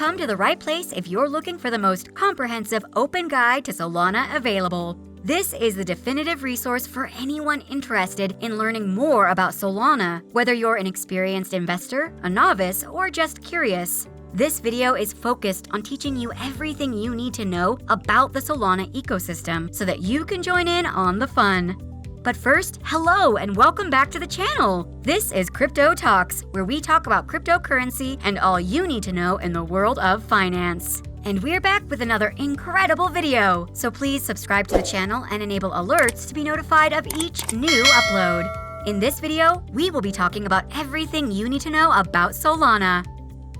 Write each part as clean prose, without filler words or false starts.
come to the right place if you're looking for the most comprehensive open guide to Solana available. This is the definitive resource for anyone interested in learning more about Solana, whether you're an experienced investor, a novice, or just curious. This video is focused on teaching you everything you need to know about the Solana ecosystem so that you can join in on the fun. But first, hello and welcome back to the channel. This is Crypto Talks, where we talk about cryptocurrency and all you need to know in the world of finance. And we're back with another incredible video, so please subscribe to the channel and enable alerts to be notified of each new upload. In this video, we will be talking about everything you need to know about Solana.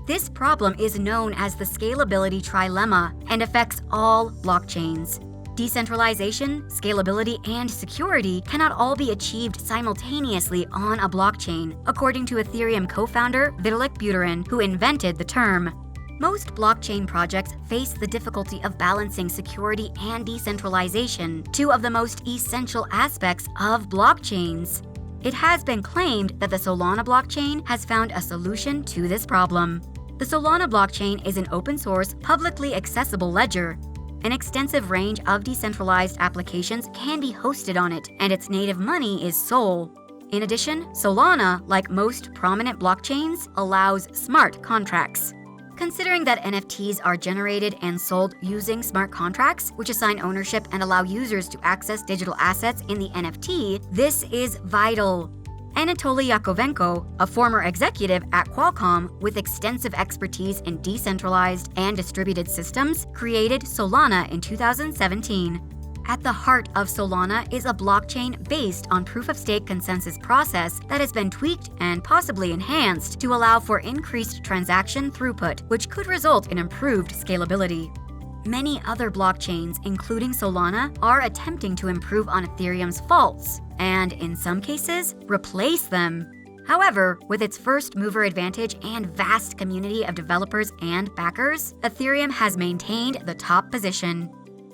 This problem is known as the Scalability Trilemma and affects all blockchains. Decentralization, scalability, and security cannot all be achieved simultaneously on a blockchain, according to ETHEREUM co-founder Vitalik Buterin, who invented the term. Most blockchain projects face the difficulty of balancing security and decentralization, two of the most essential aspects of blockchains. It has been claimed that the Solana blockchain has found a solution to this problem. The Solana blockchain is an open-source, publicly accessible ledger. An extensive range of decentralized applications can be hosted on it, and its native money is SOL. In addition, Solana, like most prominent blockchains, allows smart contracts. Considering that NFTs are generated and sold using smart contracts, which assign ownership and allow users to access digital assets in the NFT, this is vital. Anatoly Yakovenko, a former executive at Qualcomm with extensive expertise in decentralized and distributed systems, created Solana in 2017. At the heart of Solana is a blockchain based on proof-of-stake consensus process that has been tweaked and possibly enhanced to allow for increased transaction throughput, which could result in improved scalability. Many other blockchains, including Solana, are attempting to improve on Ethereum's faults, and in some cases, replace them. However, with its first-mover advantage and vast community of developers and backers, Ethereum has maintained the top position.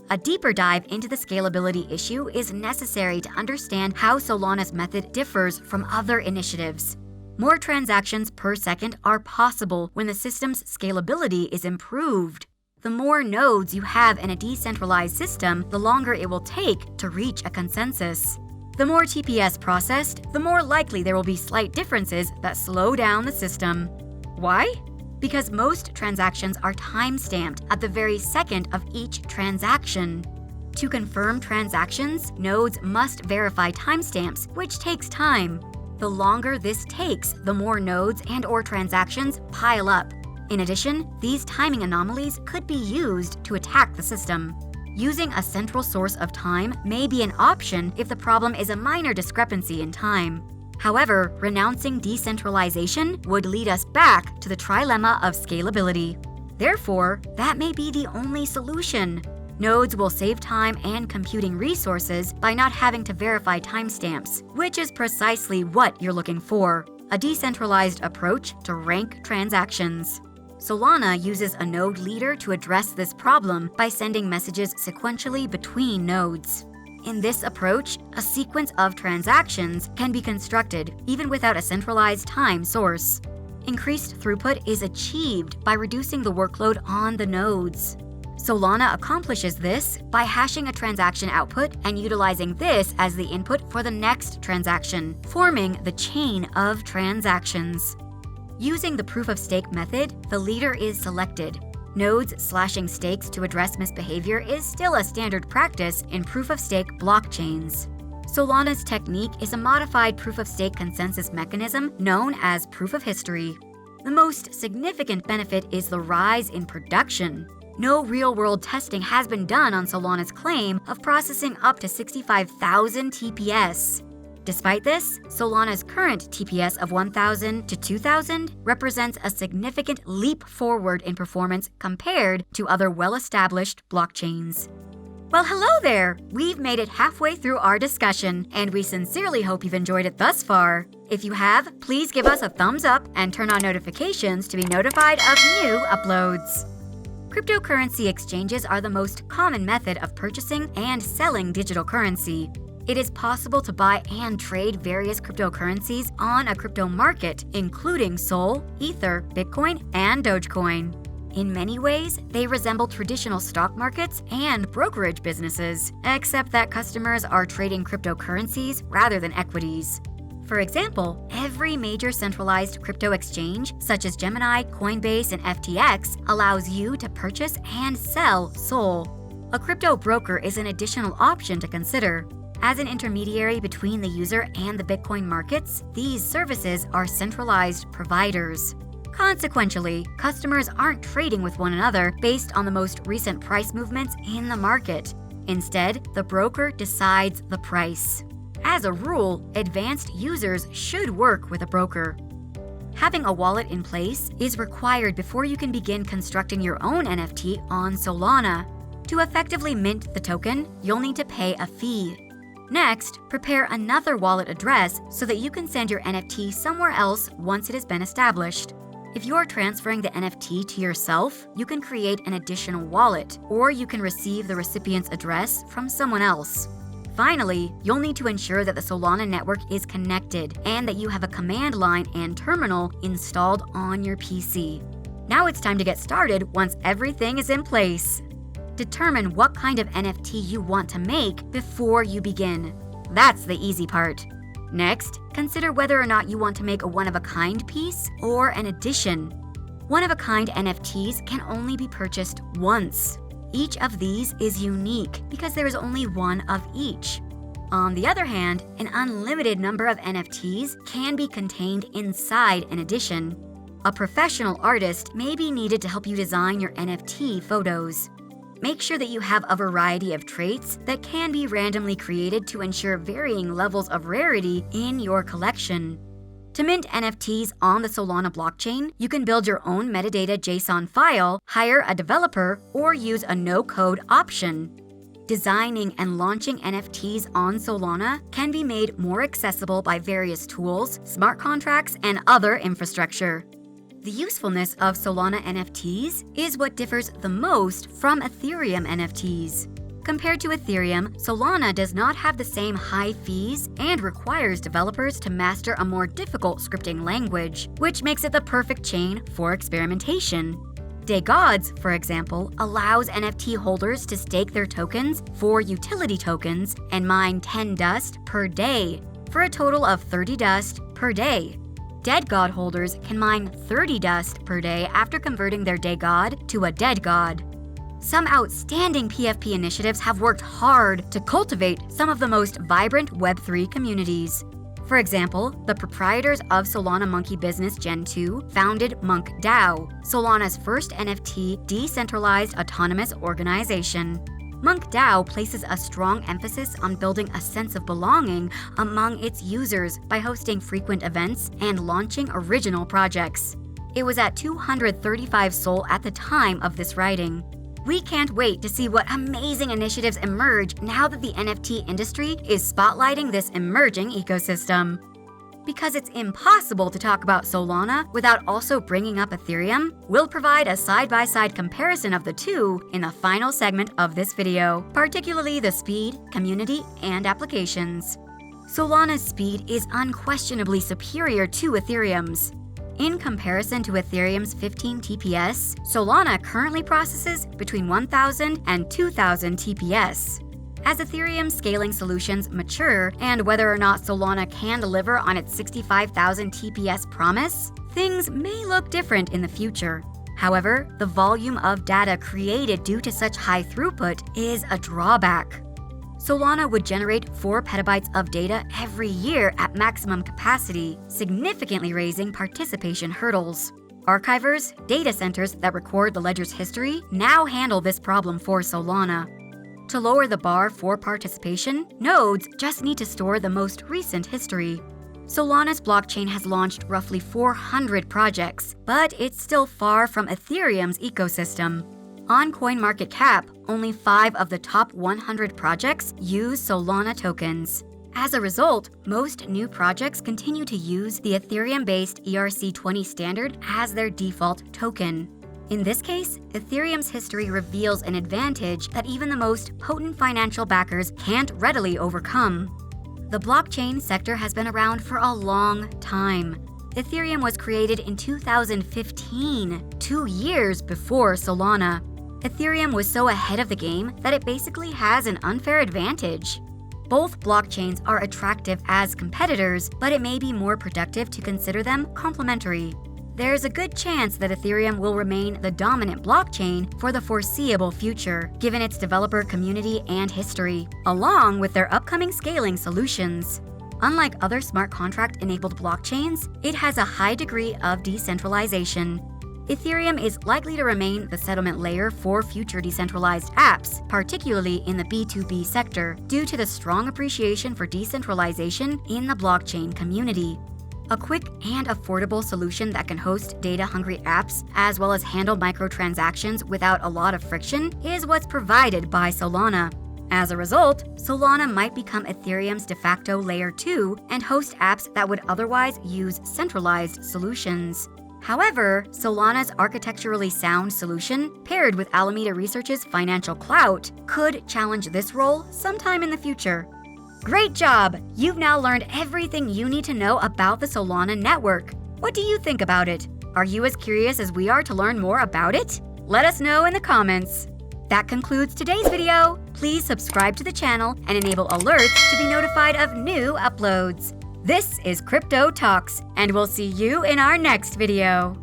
A deeper dive into the scalability issue is necessary to understand how Solana's method differs from other initiatives. More transactions per second are possible when the system's scalability is improved. The more nodes you have in a decentralized system, the longer it will take to reach a consensus. The more TPS processed, the more likely there will be slight differences that slow down the system. Why? Because most transactions are time-stamped at the very second of each transaction. To confirm transactions, nodes must verify timestamps, which takes time. The longer this takes, the more nodes and/or transactions pile up. In addition, these timing anomalies could be used to attack the system. Using a central source of time may be an option if the problem is a minor discrepancy in time. However, renouncing decentralization would lead us back to the trilemma of scalability. Therefore, that may be the only solution. Nodes will save time and computing resources by not having to verify timestamps, which is precisely what you're looking for, a decentralized approach to rank transactions. Solana uses a node leader to address this problem by sending messages sequentially between nodes. In this approach, a sequence of transactions can be constructed even without a centralized time source. Increased throughput is achieved by reducing the workload on the nodes. Solana accomplishes this by hashing a transaction output and utilizing this as the input for the next transaction, forming the chain of transactions. Using the proof-of-stake method, the leader is selected. Nodes slashing stakes to address misbehavior is still a standard practice in proof-of-stake blockchains. Solana's technique is a modified proof-of-stake consensus mechanism known as proof of history. The most significant benefit is the rise in production. No real-world testing has been done on Solana's claim of processing up to 65,000 TPS. Despite this, Solana's current TPS of 1,000 to 2,000 represents a significant leap forward in performance compared to other well-established blockchains. Well, hello there! We've made it halfway through our discussion, and we sincerely hope you've enjoyed it thus far. If you have, please give us a thumbs up and turn on notifications to be notified of new uploads. Cryptocurrency exchanges are the most common method of purchasing and selling digital currency. It is possible to buy and trade various cryptocurrencies on a crypto market, including Sol, Ether, Bitcoin, and Dogecoin. In many ways, they resemble traditional stock markets and brokerage businesses, except that customers are trading cryptocurrencies rather than equities. For example, every major centralized crypto exchange, such as Gemini, Coinbase, and FTX, allows you to purchase and sell SOL. A crypto broker is an additional option to consider. As an intermediary between the user and the Bitcoin markets, these services are centralized providers. Consequently, customers aren't trading with one another based on the most recent price movements in the market. Instead, the broker decides the price. As a rule, advanced users should work with a broker. Having a wallet in place is required before you can begin constructing your own NFT on Solana. To effectively mint the token, you'll need to pay a fee. Next, prepare another wallet address so that you can send your NFT somewhere else once it has been established. If you're transferring the NFT to yourself, you can create an additional wallet, or you can receive the recipient's address from someone else. Finally, you'll need to ensure that the Solana network is connected and that you have a command line and terminal installed on your PC. Now it's time to get started once everything is in place. Determine what kind of NFT you want to make before you begin. That's the easy part. Next, consider whether or not you want to make a one-of-a-kind piece or an edition. One-of-a-kind NFTs can only be purchased once. Each of these is unique because there is only one of each. On the other hand, an unlimited number of NFTs can be contained inside an edition. A professional artist may be needed to help you design your NFT photos. Make sure that you have a variety of traits that can be randomly created to ensure varying levels of rarity in your collection. To mint NFTs on the Solana blockchain, you can build your own metadata JSON file, hire a developer, or use a no-code option. Designing and launching NFTs on Solana can be made more accessible by various tools, smart contracts, and other infrastructure. The usefulness of Solana NFTs is what differs the most from Ethereum NFTs. Compared to Ethereum, Solana does not have the same high fees and requires developers to master a more difficult scripting language, which makes it the perfect chain for experimentation. DayGods, for example, allows NFT holders to stake their tokens for utility tokens and mine 10 dust per day, for a total of 30 dust per day. Dead God holders can mine 30 dust per day after converting their DayGod to a dead god. Some outstanding PFP initiatives have worked hard to cultivate some of the most vibrant Web3 communities. For example, the proprietors of Solana Monkey Business Gen 2 founded Monk DAO, Solana's first NFT decentralized autonomous organization. Monk DAO places a strong emphasis on building a sense of belonging among its users by hosting frequent events and launching original projects. It was at 235 SOL at the time of this writing. We can't wait to see what amazing initiatives emerge now that the NFT industry is spotlighting this emerging ecosystem. Because it's impossible to talk about Solana without also bringing up Ethereum, we'll provide a side-by-side comparison of the two in the final segment of this video, particularly the speed, community, and applications. Solana's speed is unquestionably superior to Ethereum's. In comparison to Ethereum's 15 TPS, Solana currently processes between 1,000 and 2,000 TPS. As Ethereum scaling solutions mature and whether or not Solana can deliver on its 65,000 TPS promise, things may look different in the future. However, the volume of data created due to such high throughput is a drawback. Solana would generate 4 petabytes of data every year at maximum capacity, significantly raising participation hurdles. Archivers, data centers that record the ledger's history, now handle this problem for Solana. To lower the bar for participation, nodes just need to store the most recent history. Solana's blockchain has launched roughly 400 projects, but it's still far from Ethereum's ecosystem. On CoinMarketCap, only 5 of the top 100 projects use Solana tokens. As a result, most new projects continue to use the Ethereum-based ERC20 standard as their default token. In this case, Ethereum's history reveals an advantage that even the most potent financial backers can't readily overcome. The blockchain sector has been around for a long time. Ethereum was created in 2015, 2 years before Solana. Ethereum was so ahead of the game that it basically has an unfair advantage. Both blockchains are attractive as competitors, but it may be more productive to consider them complementary. There's a good chance that Ethereum will remain the dominant blockchain for the foreseeable future, given its developer community and history, along with their upcoming scaling solutions. Unlike other smart contract-enabled blockchains, it has a high degree of decentralization. Ethereum is likely to remain the settlement layer for future decentralized apps, particularly in the B2B sector, due to the strong appreciation for decentralization in the blockchain community. A quick and affordable solution that can host data-hungry apps, as well as handle microtransactions without a lot of friction, is what's provided by Solana. As a result, Solana might become Ethereum's de facto Layer 2 and host apps that would otherwise use centralized solutions. However, Solana's architecturally sound solution, paired with Alameda Research's financial clout, could challenge this role sometime in the future. Great job! You've now learned everything you need to know about the Solana network. What do you think about it? Are you as curious as we are to learn more about it? Let us know in the comments. That concludes today's video. Please subscribe to the channel and enable alerts to be notified of new uploads. This is Crypto Talks, and we'll see you in our next video.